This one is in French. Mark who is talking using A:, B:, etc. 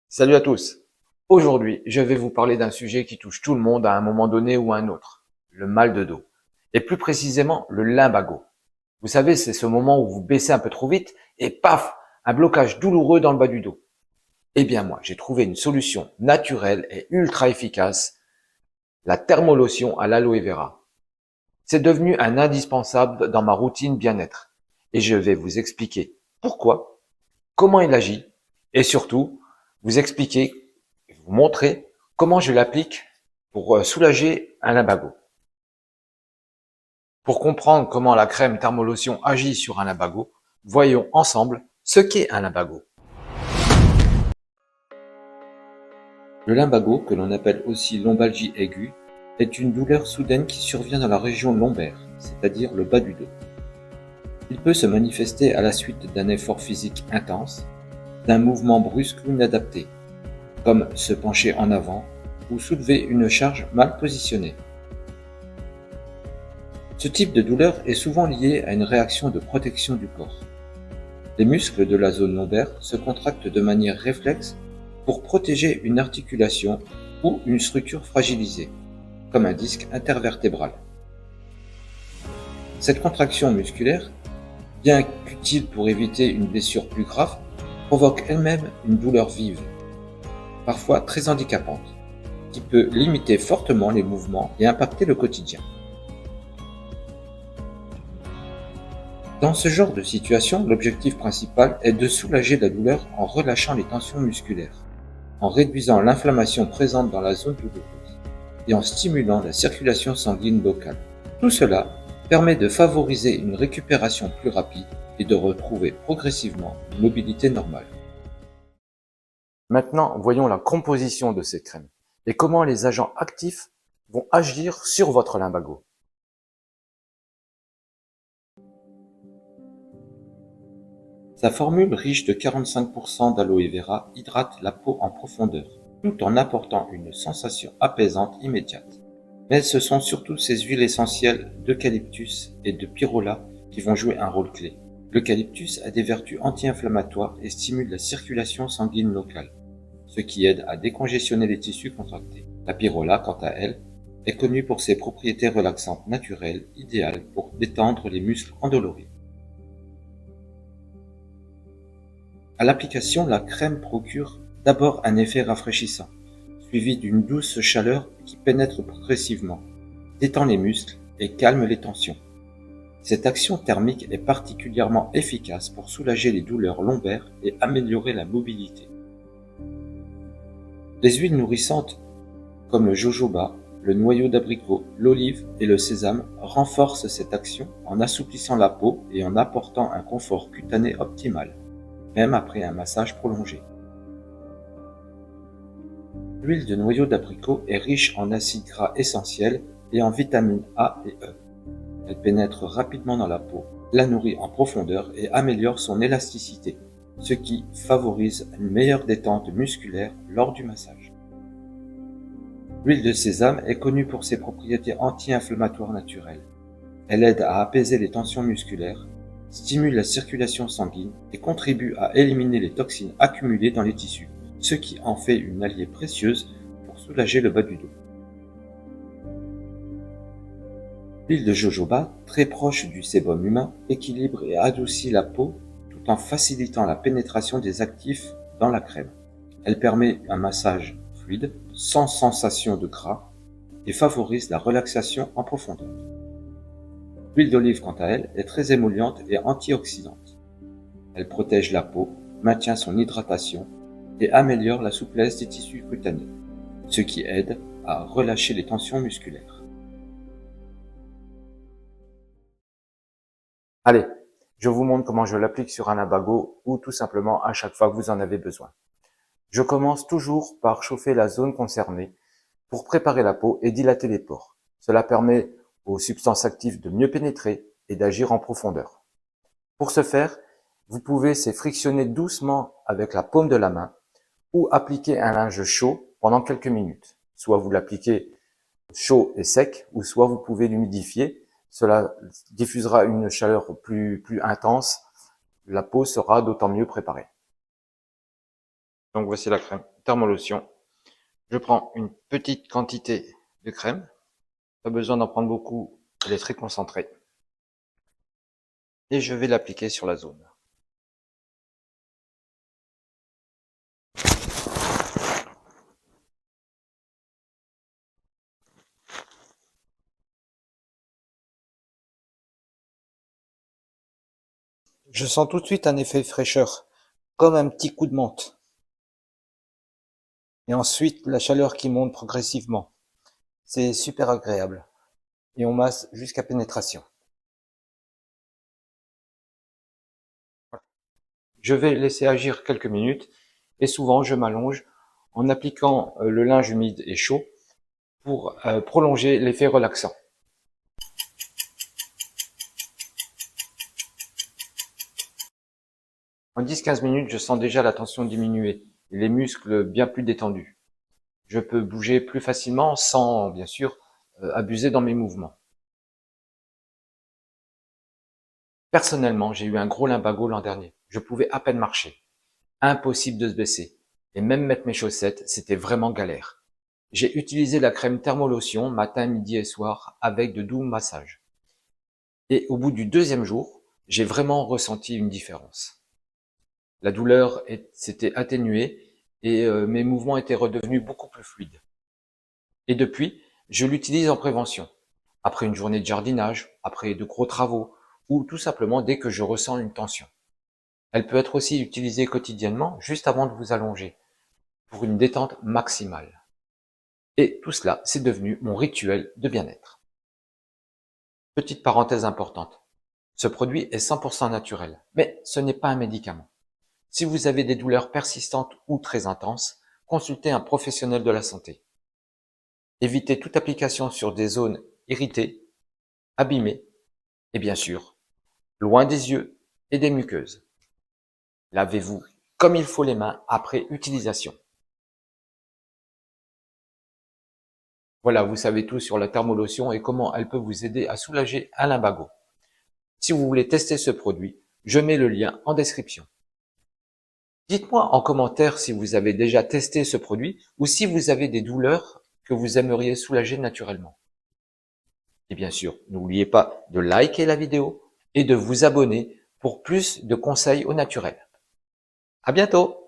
A: Salut à tous. Aujourd'hui, je vais vous parler d'un sujet qui touche tout le monde à un moment donné ou à un autre, le mal de dos. Et plus précisément, le lumbago. Vous savez, c'est ce moment où vous baissez un peu trop vite et paf, un blocage douloureux dans le bas du dos. Eh bien moi, j'ai trouvé une solution naturelle et ultra efficace, la thermolotion à l'aloe vera. C'est devenu un indispensable dans ma routine bien-être. Et je vais vous expliquer pourquoi, comment il agit et surtout, vous expliquer vous montrer comment je l'applique pour soulager un lumbago. Pour comprendre comment la crème thermolotion agit sur un lumbago, voyons ensemble ce qu'est un lumbago. Le lumbago, que l'on appelle aussi lombalgie aiguë, est une douleur soudaine qui survient dans la région lombaire, c'est-à-dire le bas du dos. Il peut se manifester à la suite d'un effort physique intense, d'un mouvement brusque ou inadapté, comme se pencher en avant ou soulever une charge mal positionnée. Ce type de douleur est souvent lié à une réaction de protection du corps. Les muscles de la zone lombaire se contractent de manière réflexe pour protéger une articulation ou une structure fragilisée, comme un disque intervertébral. Cette contraction musculaire, bien qu'utile pour éviter une blessure plus grave, provoque elle-même une douleur vive, parfois très handicapante, qui peut limiter fortement les mouvements et impacter le quotidien. Dans ce genre de situation, l'objectif principal est de soulager la douleur en relâchant les tensions musculaires, en réduisant l'inflammation présente dans la zone douloureuse et en stimulant la circulation sanguine locale. Tout cela permet de favoriser une récupération plus rapide et de retrouver progressivement une mobilité normale. Maintenant, voyons la composition de cette crème et comment les agents actifs vont agir sur votre lumbago. Sa formule riche de 45% d'aloe vera hydrate la peau en profondeur, tout en apportant une sensation apaisante immédiate. Mais ce sont surtout ces huiles essentielles d'eucalyptus et de pyrola qui vont jouer un rôle clé. L'eucalyptus a des vertus anti-inflammatoires et stimule la circulation sanguine locale, ce qui aide à décongestionner les tissus contractés. La pyrola, quant à elle, est connue pour ses propriétés relaxantes naturelles, idéales pour détendre les muscles endoloris. À l'application, la crème procure d'abord un effet rafraîchissant, suivi d'une douce chaleur qui pénètre progressivement, détend les muscles et calme les tensions. Cette action thermique est particulièrement efficace pour soulager les douleurs lombaires et améliorer la mobilité. Les huiles nourrissantes, comme le jojoba, le noyau d'abricot, l'olive et le sésame, renforcent cette action en assouplissant la peau et en apportant un confort cutané optimal, même après un massage prolongé. L'huile de noyau d'abricot est riche en acides gras essentiels et en vitamines A et E. Elle pénètre rapidement dans la peau, la nourrit en profondeur et améliore son élasticité, ce qui favorise une meilleure détente musculaire lors du massage. L'huile de sésame est connue pour ses propriétés anti-inflammatoires naturelles. Elle aide à apaiser les tensions musculaires, stimule la circulation sanguine et contribue à éliminer les toxines accumulées dans les tissus, ce qui en fait une alliée précieuse pour soulager le bas du dos. L'huile de jojoba, très proche du sébum humain, équilibre et adoucit la peau tout en facilitant la pénétration des actifs dans la crème. Elle permet un massage fluide, sans sensation de gras, et favorise la relaxation en profondeur. L'huile d'olive, quant à elle, est très émolliente et antioxydante. Elle protège la peau, maintient son hydratation et améliore la souplesse des tissus cutanés, ce qui aide à relâcher les tensions musculaires. Allez, je vous montre comment je l'applique sur un lumbago ou tout simplement à chaque fois que vous en avez besoin. Je commence toujours par chauffer la zone concernée pour préparer la peau et dilater les pores. Cela permet aux substances actives de mieux pénétrer et d'agir en profondeur. Pour ce faire, vous pouvez frictionner doucement avec la paume de la main ou appliquer un linge chaud pendant quelques minutes. Soit vous l'appliquez chaud et sec, ou soit vous pouvez l'humidifier. Cela diffusera une chaleur plus intense. La peau sera d'autant mieux préparée. Donc voici la crème Thermolotion. Je prends une petite quantité de crème. Pas besoin d'en prendre beaucoup, elle est très concentrée. Et je vais l'appliquer sur la zone. Je sens tout de suite un effet fraîcheur, comme un petit coup de menthe. Et ensuite, la chaleur qui monte progressivement. C'est super agréable. Et on masse jusqu'à pénétration. Je vais laisser agir quelques minutes et souvent je m'allonge en appliquant le linge humide et chaud pour prolonger l'effet relaxant. En 10-15 minutes, je sens déjà la tension diminuer et les muscles bien plus détendus. Je peux bouger plus facilement sans, bien sûr, abuser dans mes mouvements. Personnellement, j'ai eu un gros lumbago l'an dernier. Je pouvais à peine marcher. Impossible de se baisser. Et même mettre mes chaussettes, c'était vraiment galère. J'ai utilisé la crème Thermolotion matin, midi et soir avec de doux massages. Et au bout du deuxième jour, j'ai vraiment ressenti une différence. La douleur s'était atténuée et mes mouvements étaient redevenus beaucoup plus fluides. Et depuis, je l'utilise en prévention. Après une journée de jardinage, après de gros travaux, ou tout simplement dès que je ressens une tension. Elle peut être aussi utilisée quotidiennement, juste avant de vous allonger, pour une détente maximale. Et tout cela, c'est devenu mon rituel de bien-être. Petite parenthèse importante. Ce produit est 100% naturel, mais ce n'est pas un médicament. Si vous avez des douleurs persistantes ou très intenses, consultez un professionnel de la santé. Évitez toute application sur des zones irritées, abîmées, et bien sûr, loin des yeux et des muqueuses. Lavez-vous comme il faut les mains après utilisation. Voilà, vous savez tout sur la thermolotion et comment elle peut vous aider à soulager un lumbago. Si vous voulez tester ce produit, je mets le lien en description. Dites-moi en commentaire si vous avez déjà testé ce produit ou si vous avez des douleurs que vous aimeriez soulager naturellement. Et bien sûr, n'oubliez pas de liker la vidéo et de vous abonner pour plus de conseils au naturel. À bientôt!